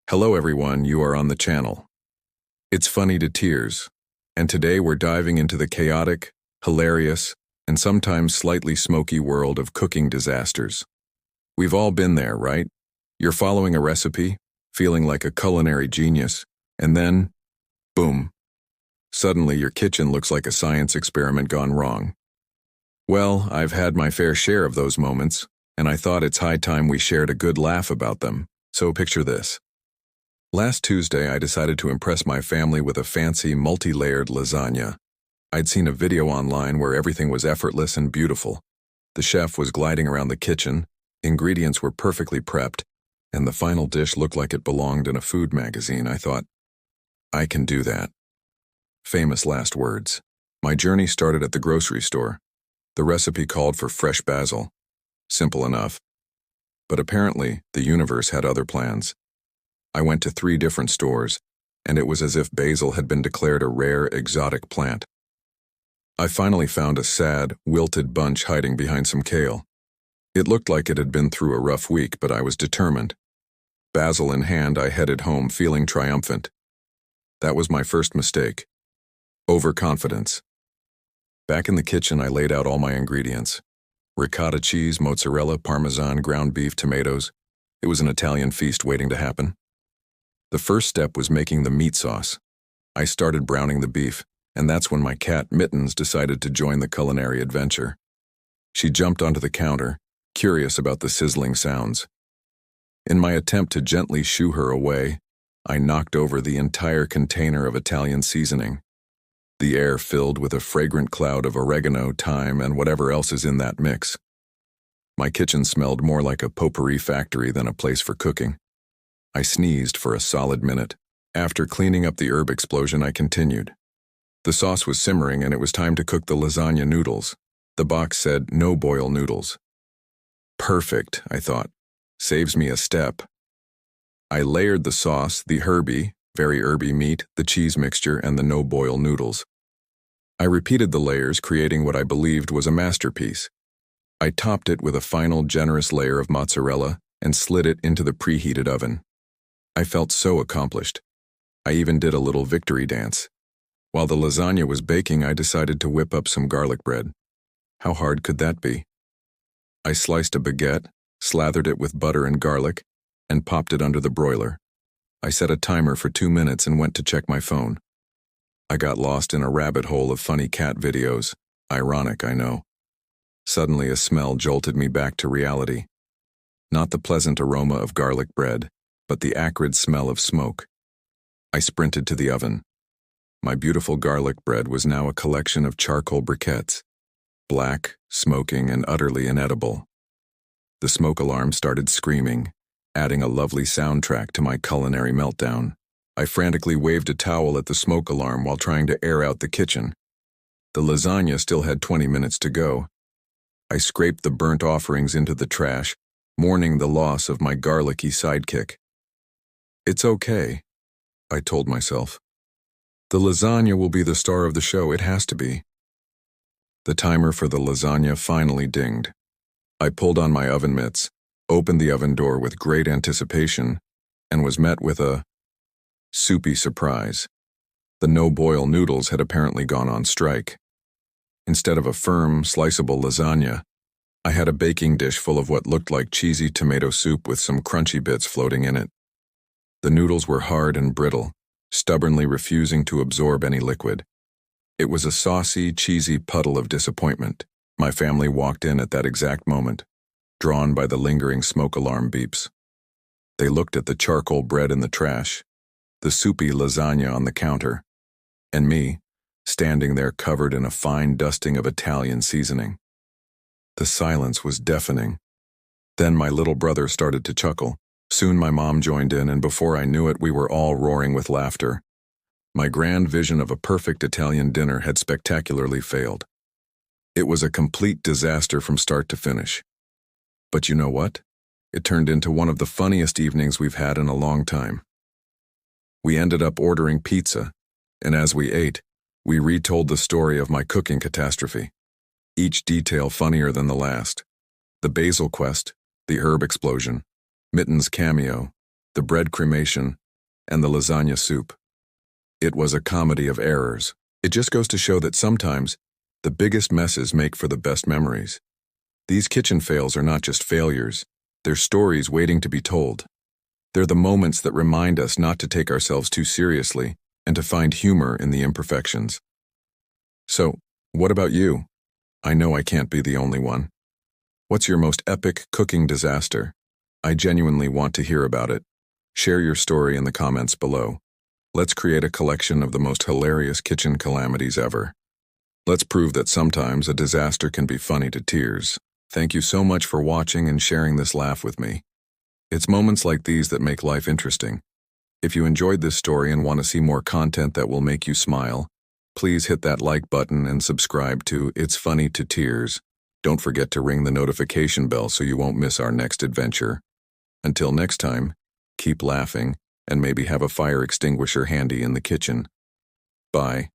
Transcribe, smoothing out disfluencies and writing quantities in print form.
Hello everyone, you are on the channel. It's funny to tears, and today we're diving into the chaotic, hilarious, and sometimes slightly smoky world of cooking disasters. We've all been there, right? You're following a recipe, feeling like a culinary genius, and then, boom, suddenly your kitchen looks like a science experiment gone wrong. Well, I've had my fair share of those moments, and I thought it's high time we shared a good laugh about them, so picture this. Last Tuesday, I decided to impress my family with a fancy, multi-layered lasagna. I'd seen a video online where everything was effortless and beautiful. The chef was gliding around the kitchen, ingredients were perfectly prepped, and the final dish looked like it belonged in a food magazine. I thought, I can do that. Famous last words. My journey started at the grocery store. The recipe called for fresh basil. Simple enough. But apparently, the universe had other plans. I went to 3 different stores, and it was as if basil had been declared a rare, exotic plant. I finally found a sad, wilted bunch hiding behind some kale. It looked like it had been through a rough week, but I was determined. Basil in hand, I headed home feeling triumphant. That was my first mistake. Overconfidence. Back in the kitchen, I laid out all my ingredients. Ricotta cheese, mozzarella, parmesan, ground beef, tomatoes. It was an Italian feast waiting to happen. The first step was making the meat sauce. I started browning the beef, and that's when my cat, Mittens, decided to join the culinary adventure. She jumped onto the counter, curious about the sizzling sounds. In my attempt to gently shoo her away, I knocked over the entire container of Italian seasoning. The air filled with a fragrant cloud of oregano, thyme, and whatever else is in that mix. My kitchen smelled more like a potpourri factory than a place for cooking. I sneezed for a solid minute. After cleaning up the herb explosion, I continued. The sauce was simmering and it was time to cook the lasagna noodles. The box said, no boil noodles. Perfect, I thought. Saves me a step. I layered the sauce, the very herby meat, the cheese mixture, and the no-boil noodles. I repeated the layers, creating what I believed was a masterpiece. I topped it with a final generous layer of mozzarella and slid it into the preheated oven. I felt so accomplished. I even did a little victory dance. While the lasagna was baking, I decided to whip up some garlic bread. How hard could that be? I sliced a baguette, slathered it with butter and garlic, and popped it under the broiler. I set a timer for 2 minutes and went to check my phone. I got lost in a rabbit hole of funny cat videos. Ironic, I know. Suddenly, a smell jolted me back to reality. Not the pleasant aroma of garlic bread, but the acrid smell of smoke. I sprinted to the oven. My beautiful garlic bread was now a collection of charcoal briquettes, black, smoking, and utterly inedible. The smoke alarm started screaming, adding a lovely soundtrack to my culinary meltdown. I frantically waved a towel at the smoke alarm while trying to air out the kitchen. The lasagna still had 20 minutes to go. I scraped the burnt offerings into the trash, mourning the loss of my garlicky sidekick. It's okay, I told myself. The lasagna will be the star of the show, it has to be. The timer for the lasagna finally dinged. I pulled on my oven mitts, opened the oven door with great anticipation, and was met with a soupy surprise. The no-boil noodles had apparently gone on strike. Instead of a firm, sliceable lasagna, I had a baking dish full of what looked like cheesy tomato soup with some crunchy bits floating in it. The noodles were hard and brittle, stubbornly refusing to absorb any liquid. It was a saucy, cheesy puddle of disappointment. My family walked in at that exact moment, drawn by the lingering smoke alarm beeps. They looked at the charcoal bread in the trash, the soupy lasagna on the counter, and me, standing there covered in a fine dusting of Italian seasoning. The silence was deafening. Then my little brother started to chuckle. Soon my mom joined in, and before I knew it, we were all roaring with laughter. My grand vision of a perfect Italian dinner had spectacularly failed. It was a complete disaster from start to finish. But you know what? It turned into one of the funniest evenings we've had in a long time. We ended up ordering pizza, and as we ate, we retold the story of my cooking catastrophe. Each detail funnier than the last. The basil quest, the herb explosion, Mittens' cameo, the bread cremation, and the lasagna soup. It was a comedy of errors. It just goes to show that sometimes the biggest messes make for the best memories. These kitchen fails are not just failures, they're stories waiting to be told. They're the moments that remind us not to take ourselves too seriously and to find humor in the imperfections. So, what about you? I know I can't be the only one. What's your most epic cooking disaster? I genuinely want to hear about it. Share your story in the comments below. Let's create a collection of the most hilarious kitchen calamities ever. Let's prove that sometimes a disaster can be funny to tears. Thank you so much for watching and sharing this laugh with me. It's moments like these that make life interesting. If you enjoyed this story and want to see more content that will make you smile, please hit that like button and subscribe to It's Funny to Tears. Don't forget to ring the notification bell so you won't miss our next adventure. Until next time, keep laughing and maybe have a fire extinguisher handy in the kitchen. Bye.